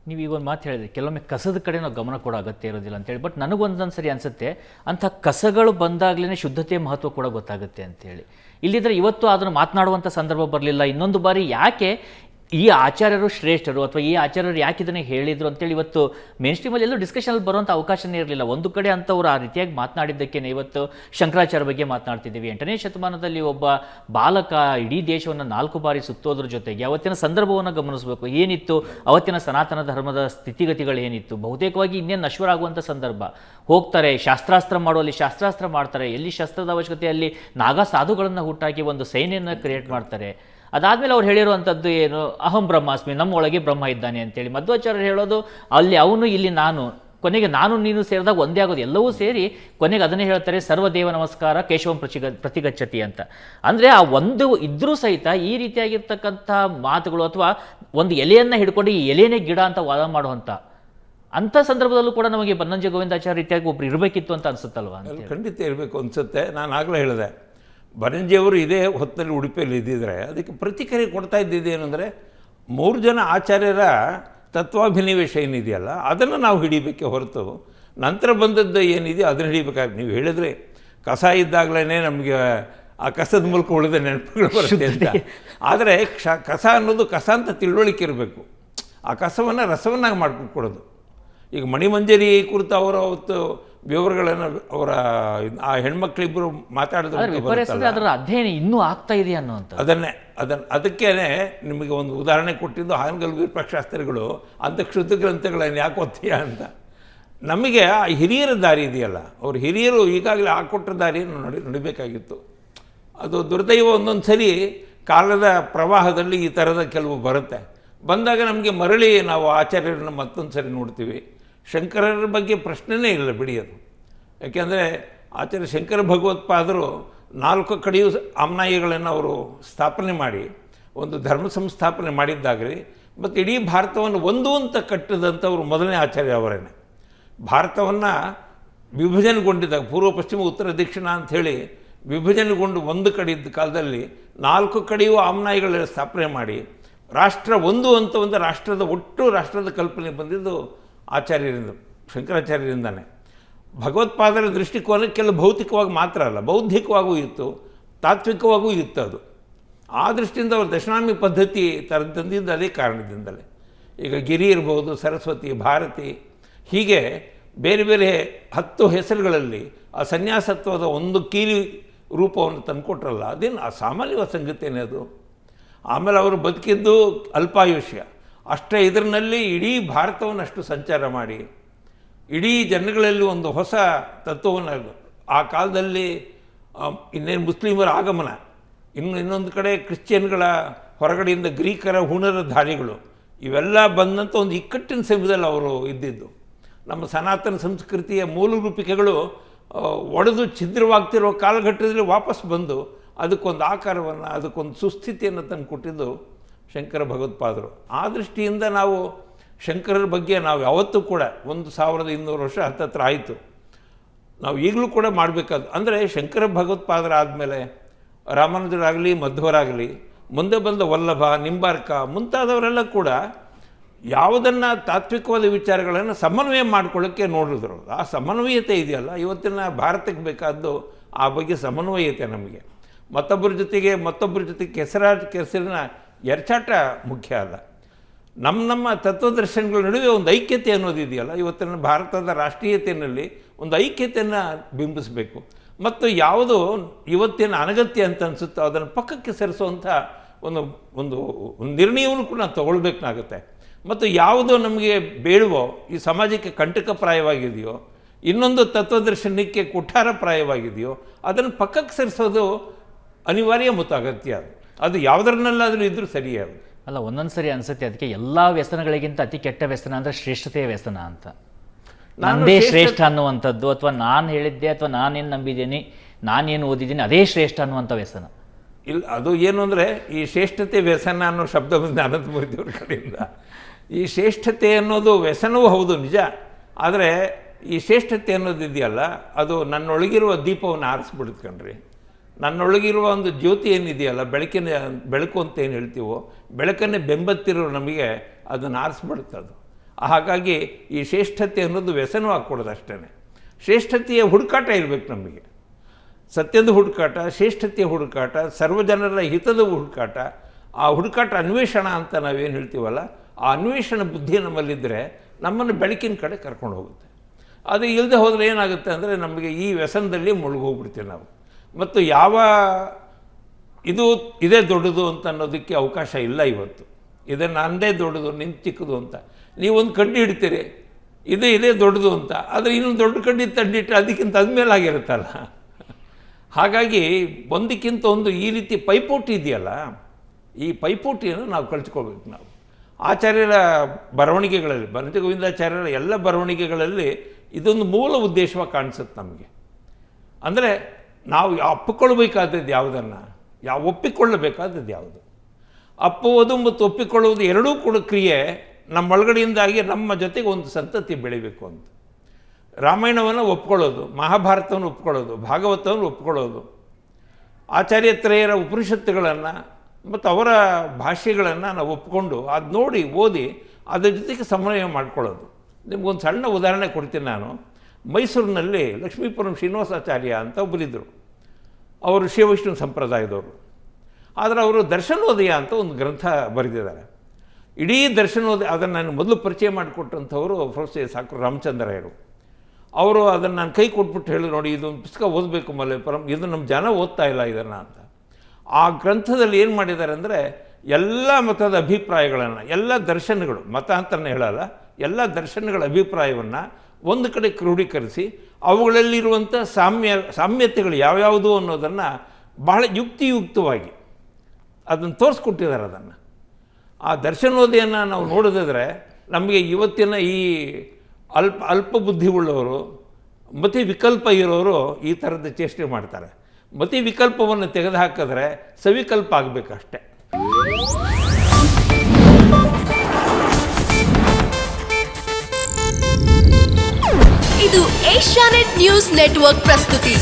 ನೀವು ಈಗ ಒಂದು ಮಾತು ಹೇಳಿದ್ರಿ, ಕೆಲವೊಮ್ಮೆ ಕಸದ ಕಡೆ ನಾವು ಗಮನ ಕೊಡೋ ಅಗತ್ಯ ಇರೋದಿಲ್ಲ ಅಂತೇಳಿ. ಬಟ್ ನನಗೊಂದೊಂದು ಸರಿ ಅನಿಸುತ್ತೆ, ಅಂಥ ಕಸಗಳು ಬಂದಾಗಲೇ ಶುದ್ಧತೆಯ ಮಹತ್ವ ಕೂಡ ಗೊತ್ತಾಗುತ್ತೆ ಅಂತೇಳಿ. ಇಲ್ಲಿದ್ರೆ ಇವತ್ತು ಅದನ್ನು ಮಾತನಾಡುವಂಥ ಸಂದರ್ಭ ಬರಲಿಲ್ಲ. ಇನ್ನೊಂದು ಬಾರಿ ಯಾಕೆ ಈ ಆಚಾರ್ಯರು ಶ್ರೇಷ್ಠರು ಅಥವಾ ಈ ಆಚಾರ್ಯರು ಯಾಕೆ ಇದನ್ನು ಹೇಳಿದರು ಅಂತೇಳಿ ಇವತ್ತು ಮೇನ್ ಸ್ಟ್ರೀಮಲ್ಲಿ ಎಲ್ಲೂ ಡಿಸ್ಕಷನಲ್ಲಿ ಬರುವಂಥ ಅವಕಾಶನೇ ಇರಲಿಲ್ಲ. ಒಂದು ಕಡೆ ಅಂಥವ್ರು ಆ ರೀತಿಯಾಗಿ ಮಾತನಾಡಿದ್ದಕ್ಕೇ ಇವತ್ತು ಶಂಕರಾಚಾರ್ಯ ಬಗ್ಗೆ ಮಾತನಾಡ್ತಿದ್ದೀವಿ. 8ನೇ ಶತಮಾನದಲ್ಲಿ ಒಬ್ಬ ಬಾಲಕ ಇಡೀ ದೇಶವನ್ನು 4 ಬಾರಿ ಸುತ್ತೋದ್ರ ಜೊತೆಗೆ ಅವತ್ತಿನ ಸಂದರ್ಭವನ್ನು ಗಮನಿಸಬೇಕು. ಏನಿತ್ತು ಅವತ್ತಿನ ಸನಾತನ ಧರ್ಮದ ಸ್ಥಿತಿಗತಿಗಳು ಏನಿತ್ತು? ಬಹುತೇಕವಾಗಿ ಇನ್ನೇನು ನಶ್ವರ ಆಗುವಂಥ ಸಂದರ್ಭ. ಹೋಗ್ತಾರೆ ಶಾಸ್ತ್ರಾಸ್ತ್ರ ಮಾಡುವಲ್ಲಿ ಶಾಸ್ತ್ರಾಸ್ತ್ರ ಮಾಡ್ತಾರೆ, ಎಲ್ಲಿ ಶಸ್ತ್ರದ ಅವಶ್ಯಕತೆಯಲ್ಲಿ ನಾಗಾ ಸಾಧುಗಳನ್ನು ಹುಟ್ಟಾಕಿ ಒಂದು ಸೈನ್ಯನ ಕ್ರಿಯೇಟ್ ಮಾಡ್ತಾರೆ. ಅದಾದಮೇಲೆ ಅವ್ರು ಹೇಳಿರುವಂಥದ್ದು ಏನು? ಅಹಂ ಬ್ರಹ್ಮಾಸ್ಮಿ, ನಮ್ಮೊಳಗೆ ಬ್ರಹ್ಮ ಇದ್ದಾನೆ ಅಂತೇಳಿ. ಮಧ್ವಾಚಾರ್ಯರು ಹೇಳೋದು ಅಲ್ಲಿ ಅವನು ಇಲ್ಲಿ ನಾನು, ಕೊನೆಗೆ ನಾನು ನೀನು ಸೇರಿದಾಗ ಒಂದೇ ಆಗೋದು. ಎಲ್ಲವೂ ಸೇರಿ ಕೊನೆಗೆ ಅದನ್ನೇ ಹೇಳ್ತಾರೆ, ಸರ್ವದೇವ ನಮಸ್ಕಾರ ಕೇಶವಂ ಪ್ರತಿಗಚ್ಚತಿ ಅಂತ. ಅಂದರೆ ಆ ಒಂದು ಇದ್ರೂ ಸಹಿತ ಈ ರೀತಿಯಾಗಿರ್ತಕ್ಕಂಥ ಮಾತುಗಳು ಅಥವಾ ಒಂದು ಎಲೆಯನ್ನು ಹಿಡ್ಕೊಂಡು ಈ ಎಲೆನೇ ಗಿಡ ಅಂತ ವಾದ ಮಾಡುವಂಥ ಅಂಥ ಸಂದರ್ಭದಲ್ಲೂ ಕೂಡ ನಮಗೆ ಬನ್ನಂಜೆ ಗೋವಿಂದಾಚಾರ್ಯ ರೀತಿಯಾಗಿ ಒಬ್ರು ಇರಬೇಕಿತ್ತು ಅಂತ ಅನ್ಸುತ್ತಲ್ವಾ? ಖಂಡಿತ ಇರಬೇಕು ಅನಿಸುತ್ತೆ. ನಾನು ಆಗಲೇ ಹೇಳಿದೆ, ಬನ್ನಂಜಿಯವರು ಇದೇ ಹೊತ್ತಲ್ಲಿ ಉಡುಪಿಯಲ್ಲಿ ಇದ್ದಿದ್ರೆ ಅದಕ್ಕೆ ಪ್ರತಿಕ್ರಿಯೆ ಕೊಡ್ತಾ ಇದ್ದಿದ್ದೇನೆಂದರೆ, 3 ಜನ ಆಚಾರ್ಯರ ತತ್ವಾಭಿನಿವೇಶ ಏನಿದೆಯಲ್ಲ ಅದನ್ನು ನಾವು ಹಿಡಿಬೇಕೆ ಹೊರತು ನಂತರ ಬಂದದ್ದು ಏನಿದೆಯೋ ಅದನ್ನು ಹಿಡಿಬೇಕಾದ್ರೆ. ನೀವು ಹೇಳಿದ್ರೆ ಕಸ ಇದ್ದಾಗಲೇ ನಮಗೆ ಆ ಕಸದ ಮೂಲಕ ಉಳಿದ ನೆನಪುಗಳು ಬರುತ್ತೆ ಅಂತ. ಆದರೆ ಕಸ ಅನ್ನೋದು ಕಸ ಅಂತ ತಿಳುವಳಿಕೆ ಇರಬೇಕು. ಆ ಕಸವನ್ನು ರಸವನ್ನಾಗಿ ಮಾಡ್ಕೊಡೋದು. ಈಗ ಮಣಿಮಂಜರಿ ಕುರಿತು ಅವರ ಅವತ್ತು ವಿವರಗಳನ್ನು ಅವರ ಆ ಹೆಣ್ಮಕ್ಳಿಬ್ಬರು ಮಾತಾಡಿದ್ರು, ಅದರ ಅಧ್ಯಯನ ಇನ್ನೂ ಆಗ್ತಾ ಇದೆ ಅನ್ನೋಂಥ ಅದಕ್ಕೇ ನಿಮಗೆ ಒಂದು ಉದಾಹರಣೆ ಕೊಟ್ಟಿದ್ದು ಹಾನಗಲ್ ವಿರೂಪಾಕ್ಷಾಸ್ತ್ರಿಗಳು ಅಂತ ಕ್ಷುದ್ಧ ಗ್ರಂಥಗಳನ್ನು ಯಾಕೆ ಓದ್ತೀಯ ಅಂತ. ನಮಗೆ ಆ ಹಿರಿಯರ ದಾರಿ ಇದೆಯಲ್ಲ, ಅವರು ಹಿರಿಯರು ಈಗಾಗಲೇ ಹಾಕೊಟ್ಟ ದಾರಿಯನ್ನು ನಡಿಬೇಕಾಗಿತ್ತು. ಅದು ದುರ್ದೈವ ಒಂದೊಂದು ಸರಿ ಕಾಲದ ಪ್ರವಾಹದಲ್ಲಿ ಈ ಥರದ ಕೆಲವು ಬರುತ್ತೆ. ಬಂದಾಗ ನಮಗೆ ಮರಳಿ ನಾವು ಆಚಾರ್ಯರನ್ನು ಮತ್ತೊಂದು ಸರಿ ನೋಡ್ತೀವಿ. ಶಂಕರರ ಬಗ್ಗೆ ಪ್ರಶ್ನೆನೇ ಇಲ್ಲ ಬಿಡಿಯೋದು. ಯಾಕೆಂದರೆ ಆಚಾರ್ಯ ಶಂಕರ ಭಗವತ್ಪಾದರು 4 ಕಡೆಯೂ ಆಮ್ನಾಯಿಗಳನ್ನು ಅವರು ಸ್ಥಾಪನೆ ಮಾಡಿ ಒಂದು ಧರ್ಮ ಸಂಸ್ಥಾಪನೆ ಮಾಡಿದ್ದಾಗಲಿ, ಮತ್ತು ಇಡೀ ಭಾರತವನ್ನು ಒಂದು ಅಂತ ಕಟ್ಟಿದಂಥವ್ರು ಮೊದಲನೇ ಆಚಾರ್ಯ ಅವರೇನೆ. ಭಾರತವನ್ನು ವಿಭಜನೆಗೊಂಡಿದ್ದಾಗ ಪೂರ್ವ ಪಶ್ಚಿಮ ಉತ್ತರ ದಕ್ಷಿಣ ಅಂಥೇಳಿ ವಿಭಜನೆಗೊಂಡು ಒಂದು ಕಡೆ ಇದ್ದ ಕಾಲದಲ್ಲಿ 4 ಕಡೆಯೂ ಆಮ್ನಾಯಿಗಳ ಸ್ಥಾಪನೆ ಮಾಡಿ ರಾಷ್ಟ್ರ ಒಂದು ಅಂತ ಒಂದು ರಾಷ್ಟ್ರದ ಕಲ್ಪನೆ ಬಂದಿದ್ದು ಆಚಾರ್ಯರಿಂದ, ಶಂಕರಾಚಾರ್ಯರಿಂದನೇ. ಭಗವತ್ಪಾದರ ದೃಷ್ಟಿಕೋನ ಕೆಲವು ಭೌತಿಕವಾಗಿ ಮಾತ್ರ ಅಲ್ಲ, ಬೌದ್ಧಿಕವಾಗೂ ಇತ್ತು, ತಾತ್ವಿಕವಾಗೂ ಇತ್ತು. ಅದು ಆ ದೃಷ್ಟಿಯಿಂದ ಅವರು ದಶನಾಮಿ ಪದ್ಧತಿ ತಂದಿದ್ದು ಅದೇ ಕಾರಣದಿಂದಲೇ. ಈಗ ಗಿರಿ ಇರ್ಬೋದು, ಸರಸ್ವತಿ, ಭಾರತಿ, ಹೀಗೆ ಬೇರೆ ಬೇರೆ 10 ಹೆಸರುಗಳಲ್ಲಿ ಆ ಸನ್ಯಾಸತ್ವದ ಒಂದು ಕೀಲಿ ರೂಪವನ್ನು ತಂದುಕೊಟ್ರಲ್ಲ, ಅದೇನು ಅಸಾಮಾನ್ಯವಾದ ಸಂಗತಿಯೇ ಅದು. ಆಮೇಲೆ ಅವರು ಬದುಕಿದ್ದು ಅಲ್ಪಾಯುಷ್ಯ. ಅಷ್ಟೇ ಇದರಲ್ಲಿ ಇಡೀ ಭಾರತವನ್ನು ಅಷ್ಟು ಸಂಚಾರ ಮಾಡಿ ಇಡೀ ಜನಗಳಲ್ಲಿ ಒಂದು ಹೊಸ ತತ್ವವನ್ನು, ಆ ಕಾಲದಲ್ಲಿ ಇನ್ನೇನು ಮುಸ್ಲಿಮರ ಆಗಮನ, ಇನ್ನೊಂದು ಕಡೆ ಕ್ರಿಶ್ಚಿಯನ್ಗಳ ಹೊರಗಡೆಯಿಂದ ಗ್ರೀಕರ ಹುಣರ ದಾರಿಗಳು, ಇವೆಲ್ಲ ಬಂದಂಥ ಒಂದು ಇಕ್ಕಟ್ಟಿನ ಸಮಯದಲ್ಲಿ ಅವರು ಇದ್ದಿದ್ದು. ನಮ್ಮ ಸನಾತನ ಸಂಸ್ಕೃತಿಯ ಮೂಲರೂಪಿಕೆಗಳು ಒಡೆದು ಛಿದ್ರವಾಗ್ತಿರೋ ಕಾಲಘಟ್ಟದಲ್ಲಿ ವಾಪಸ್ ಬಂದು ಅದಕ್ಕೊಂದು ಆಕಾರವನ್ನು, ಅದಕ್ಕೊಂದು ಸುಸ್ಥಿತಿಯನ್ನು ತಂದು ಕೊಟ್ಟಿದ್ದು ಶಂಕರ ಭಗವತ್ಪಾದರು. ಆ ದೃಷ್ಟಿಯಿಂದ ನಾವು ಶಂಕರರ ಬಗ್ಗೆ ನಾವು ಯಾವತ್ತೂ ಕೂಡ 1200 ವರ್ಷ ಹತ್ತತ್ರ ಆಯಿತು, ನಾವು ಈಗಲೂ ಕೂಡ ಮಾಡಬೇಕಾದ. ಅಂದರೆ ಶಂಕರ ಭಗವತ್ಪಾದರ ಆದಮೇಲೆ ರಾಮಾನುಜರಾಗಲಿ, ಮಧ್ವರಾಗಲಿ, ಮುಂದೆ ಬಂದ ವಲ್ಲಭ, ನಿಂಬಾರ್ಕ ಮುಂತಾದವರೆಲ್ಲ ಕೂಡ ಯಾವುದನ್ನು ತಾತ್ವಿಕವಾದ ವಿಚಾರಗಳನ್ನು ಸಮನ್ವಯ ಮಾಡ್ಕೊಳ್ಳೋಕ್ಕೆ ನೋಡಿದ್ರು. ಆ ಸಮನ್ವಯತೆ ಇದೆಯಲ್ಲ ಇವತ್ತಿನ ಭಾರತಕ್ಕೆ ಬೇಕಾದ್ದು, ಆ ಬಗ್ಗೆ ಸಮನ್ವಯತೆ ನಮಗೆ. ಮತ್ತೊಬ್ಬರ ಜೊತೆಗೆ ಕೆಸರಿನ ಎರಚಾಟ ಮುಖ್ಯ ಅಲ್ಲ. ನಮ್ಮ ತತ್ವದರ್ಶನಗಳ ನಡುವೆ ಒಂದು ಐಕ್ಯತೆ ಅನ್ನೋದಿದೆಯಲ್ಲ, ಇವತ್ತಿನ ಭಾರತದ ರಾಷ್ಟ್ರೀಯತೆಯಲ್ಲಿ ಒಂದು ಐಕ್ಯತೆಯನ್ನು ಬಿಂಬಿಸಬೇಕು. ಮತ್ತು ಯಾವುದು ಇವತ್ತಿನ ಅನಗತ್ಯ ಅಂತ ಅನಿಸುತ್ತೋ ಅದನ್ನು ಪಕ್ಕಕ್ಕೆ ಸರಿಸುವಂಥ ಒಂದು ನಿರ್ಣಯವನ್ನು ಕೂಡ ನಾವು ತಗೊಳ್ಬೇಕಾಗುತ್ತೆ. ಮತ್ತು ಯಾವುದು ನಮಗೆ ಬೇಡವೋ, ಈ ಸಮಾಜಕ್ಕೆ ಕಂಟಕಪ್ರಾಯವಾಗಿದೆಯೋ, ಇನ್ನೊಂದು ತತ್ವದರ್ಶನಕ್ಕೆ ಕುಠಾರಪ್ರಾಯವಾಗಿದೆಯೋ ಅದನ್ನು ಪಕ್ಕಕ್ಕೆ ಸರಿಸೋದು ಅನಿವಾರ್ಯ ಮತ್ತು ಅಗತ್ಯ. ಅದು ಯಾವುದರನ್ನೆಲ್ಲಾದರೂ ಇದ್ದರೂ ಸರಿಯೇ. ಅದು ಅಲ್ಲ, ಒಂದೊಂದು ಸರಿ ಅನಿಸುತ್ತೆ ಅದಕ್ಕೆ ಎಲ್ಲ ವ್ಯಸನಗಳಿಗಿಂತ ಅತಿ ಕೆಟ್ಟ ವ್ಯಸನ ಅಂದರೆ ಶ್ರೇಷ್ಠತೆಯ ವ್ಯಸನ ಅಂತ. ನಂದೇ ಶ್ರೇಷ್ಠ ಅನ್ನುವಂಥದ್ದು, ಅಥವಾ ನಾನು ಹೇಳಿದ್ದೆ, ಅಥವಾ ನಾನೇನು ನಂಬಿದ್ದೀನಿ, ನಾನೇನು ಓದಿದ್ದೀನಿ ಅದೇ ಶ್ರೇಷ್ಠ ಅನ್ನುವಂಥ ವ್ಯಸನ ಇಲ್ಲ. ಅದು ಏನು ಅಂದರೆ ಈ ಶ್ರೇಷ್ಠತೆ ವ್ಯಸನ ಅನ್ನೋ ಶಬ್ದ ಬಂದು ಅನಂತಮೂರ್ತಿಯವ್ರ ಕಡೆಯಿಂದ. ಈ ಶ್ರೇಷ್ಠತೆ ಅನ್ನೋದು ವ್ಯಸನವೂ ಹೌದು ನಿಜ. ಆದರೆ ಈ ಶ್ರೇಷ್ಠತೆ ಅನ್ನೋದು ಇದೆಯಲ್ಲ, ಅದು ನನ್ನೊಳಗಿರುವ ದೀಪವನ್ನು ಆರಿಸ್ಬಿಡ್ತ್ಕಂಡ್ರಿ. ನನ್ನೊಳಗಿರುವ ಒಂದು ಜ್ಯೋತಿ ಏನಿದೆಯಲ್ಲ, ಬೆಳಕು ಅಂತ ಏನು ಹೇಳ್ತೀವೋ, ಬೆಳಕನ್ನೇ ಬೆಂಬತ್ತಿರೋ ನಮಗೆ ಅದನ್ನು ಆರಿಸ್ಬಿಡುತ್ತೆ. ಹಾಗಾಗಿ ಈ ಶ್ರೇಷ್ಠತೆ ಅನ್ನೋದು ವ್ಯಸನವಾಗ್ಕೊಡೋದು ಅಷ್ಟೇ. ಶ್ರೇಷ್ಠತೆಯ ಹುಡುಕಾಟ ಇರಬೇಕು ನಮಗೆ, ಸತ್ಯದ ಹುಡುಕಾಟ, ಶ್ರೇಷ್ಠತೆಯ ಹುಡುಕಾಟ, ಸರ್ವಜನರ ಹಿತದ ಹುಡುಕಾಟ. ಆ ಹುಡುಕಾಟ ಅನ್ವೇಷಣ ಅಂತ ನಾವೇನು ಹೇಳ್ತೀವಲ್ಲ, ಆ ಅನ್ವೇಷಣ ಬುದ್ಧಿ ನಮ್ಮಲ್ಲಿದ್ದರೆ ನಮ್ಮನ್ನು ಬೆಳಕಿನ ಕಡೆ ಕರ್ಕೊಂಡು ಹೋಗುತ್ತೆ. ಅದು ಇಲ್ಲದೆ ಹೋದರೆ ಏನಾಗುತ್ತೆ ಅಂದರೆ ನಮಗೆ ಈ ವ್ಯಸನದಲ್ಲಿ ಮುಳುಗೋಗ್ಬಿಡ್ತೀವಿ ನಾವು. ಮತ್ತು ಯಾವ ಇದು ಇದೇ ದೊಡ್ಡದು ಅಂತ ಅನ್ನೋದಕ್ಕೆ ಅವಕಾಶ ಇಲ್ಲ ಇವತ್ತು. ಇದೇ ನಂದೇ ದೊಡ್ಡದು, ನಿನ್ನ ಚಿಕ್ಕದು ಅಂತ ನೀವೊಂದು ಕಡ್ಡಿ ಇಡ್ತೀರಿ, ಇದೇ ದೊಡ್ಡದು ಅಂತ. ಆದರೆ ಇನ್ನೊಂದು ದೊಡ್ಡ ಕಡ್ಡಿ ತಂಡಿಟ್ಟು ಅದಕ್ಕಿಂತ ಅದ್ಮೇಲೆ ಆಗಿರುತ್ತಲ್ಲ. ಹಾಗಾಗಿ ಒಂದಕ್ಕಿಂತ ಒಂದು ಈ ರೀತಿ ಪೈಪೋಟಿ ಇದೆಯಲ್ಲ, ಈ ಪೈಪೋಟಿಯನ್ನು ನಾವು ಕಲ್ತ್ಕೊಳ್ಬೇಕು. ನಾವು ಆಚಾರ್ಯರ ಬರವಣಿಗೆಗಳಲ್ಲಿ, ಬನಂಜ ಗೋವಿಂದಾಚಾರ್ಯರ ಎಲ್ಲ ಬರವಣಿಗೆಗಳಲ್ಲಿ ಇದೊಂದು ಮೂಲ ಉದ್ದೇಶವಾಗಿ ಕಾಣಿಸುತ್ತೆ ನಮಗೆ. ಅಂದರೆ ನಾವು ಅಪ್ಪಿಕೊಳ್ಬೇಕಾದದ್ದು ಯಾವುದನ್ನು, ಒಪ್ಪಿಕೊಳ್ಳಬೇಕಾದದ್ದು ಯಾವುದು. ಅಪ್ಪುವುದು ಮತ್ತು ಒಪ್ಪಿಕೊಳ್ಳುವುದು ಎರಡೂ ಕೂಡ ಕ್ರಿಯೆ ನಮ್ಮೊಳಗಡೆಯಿಂದಾಗಿ ನಮ್ಮ ಜೊತೆಗೆ ಒಂದು ಸಂತತಿ ಬೆಳಿಬೇಕು ಅಂತ. ರಾಮಾಯಣವನ್ನು ಒಪ್ಕೊಳ್ಳೋದು, ಮಹಾಭಾರತವನ್ನು ಒಪ್ಕೊಳ್ಳೋದು, ಭಾಗವತವನ್ನು ಒಪ್ಕೊಳ್ಳೋದು, ಆಚಾರ್ಯತ್ರಯರ ಉಪನಿಷತ್ತುಗಳನ್ನು ಮತ್ತು ಅವರ ಭಾಷೆಗಳನ್ನು ನಾವು ಒಪ್ಕೊಂಡು ಅದು ನೋಡಿ ಓದಿ ಅದ್ರ ಜೊತೆಗೆ ಸಮನ್ವಯ ಮಾಡ್ಕೊಳ್ಳೋದು. ನಿಮಗೊಂದು ಸಣ್ಣ ಉದಾಹರಣೆ ಕೊಡ್ತೀನಿ ನಾನು. ಮೈಸೂರಿನಲ್ಲಿ ಲಕ್ಷ್ಮೀಪುರಂ ಶ್ರೀನಿವಾಸಾಚಾರ್ಯ ಅಂತ ಒಬ್ಬರಿದ್ದರು. ಅವರು ಶಿವವೈಷ್ಣವ ಸಂಪ್ರದಾಯದವರು. ಆದರೆ ಅವರು ದರ್ಶನೋದಯ ಅಂತ ಒಂದು ಗ್ರಂಥ ಬರೆದಿದ್ದಾರೆ. ಇಡೀ ದರ್ಶನೋದಯ ಅದನ್ನು ನಾನು ಮೊದಲು ಪರಿಚಯ ಮಾಡಿಕೊಟ್ಟಂಥವರು ಪ್ರೊಫೆಸರ್ ಸಾಕು ರಾಮಚಂದ್ರಯ್ಯರು. ಅವರು ಅದನ್ನು ನಾನು ಕೈ ಕೊಟ್ಬಿಟ್ಟು ಹೇಳಿ, ನೋಡಿ ಇದೊಂದು ಪುಸ್ತಕ ಓದಬೇಕು ಮಲ್ಲೇಪುರಂ, ಇದು ನಮ್ಮ ಜನ ಓದ್ತಾ ಇಲ್ಲ ಇದನ್ನು ಅಂತ. ಆ ಗ್ರಂಥದಲ್ಲಿ ಏನು ಮಾಡಿದ್ದಾರೆ ಅಂದರೆ ಎಲ್ಲ ಮತದ ಅಭಿಪ್ರಾಯಗಳನ್ನು, ಎಲ್ಲ ದರ್ಶನಗಳು, ಮತ ಅಂತಲೇ ಹೇಳಲ್ಲ, ಎಲ್ಲ ದರ್ಶನಗಳ ಅಭಿಪ್ರಾಯವನ್ನು ಒಂದು ಕಡೆ ಕ್ರೋಢೀಕರಿಸಿ ಅವುಗಳಲ್ಲಿರುವಂಥ ಸಾಮ್ಯತೆಗಳು ಯಾವ್ಯಾವುದು ಅನ್ನೋದನ್ನು ಬಹಳ ಯುಕ್ತಿಯುಕ್ತವಾಗಿ ಅದನ್ನು ತೋರಿಸ್ಕೊಟ್ಟಿದ್ದಾರೆ. ಅದನ್ನು ಆ ದರ್ಶನೋದಯನ್ನು ನಾವು ನೋಡಿದ್ರೆ ನಮಗೆ ಇವತ್ತಿನ ಈ ಅಲ್ಪ ಬುದ್ಧಿ ಉಳ್ಳವರು, ಮತಿ ವಿಕಲ್ಪ ಇರೋರು ಈ ಥರದ ಚೇಷ್ಟೆ ಮಾಡ್ತಾರೆ. ಮತಿ ವಿಕಲ್ಪವನ್ನು ತೆಗೆದುಹಾಕಿದ್ರೆ ಸವಿಕಲ್ಪ ಆಗಬೇಕಷ್ಟೆ. ಇದು ಏಷ್ಯಾನೆಟ್ ನ್ಯೂಸ್ ನೆಟ್ವರ್ಕ್ ಪ್ರಸ್ತುತಿ.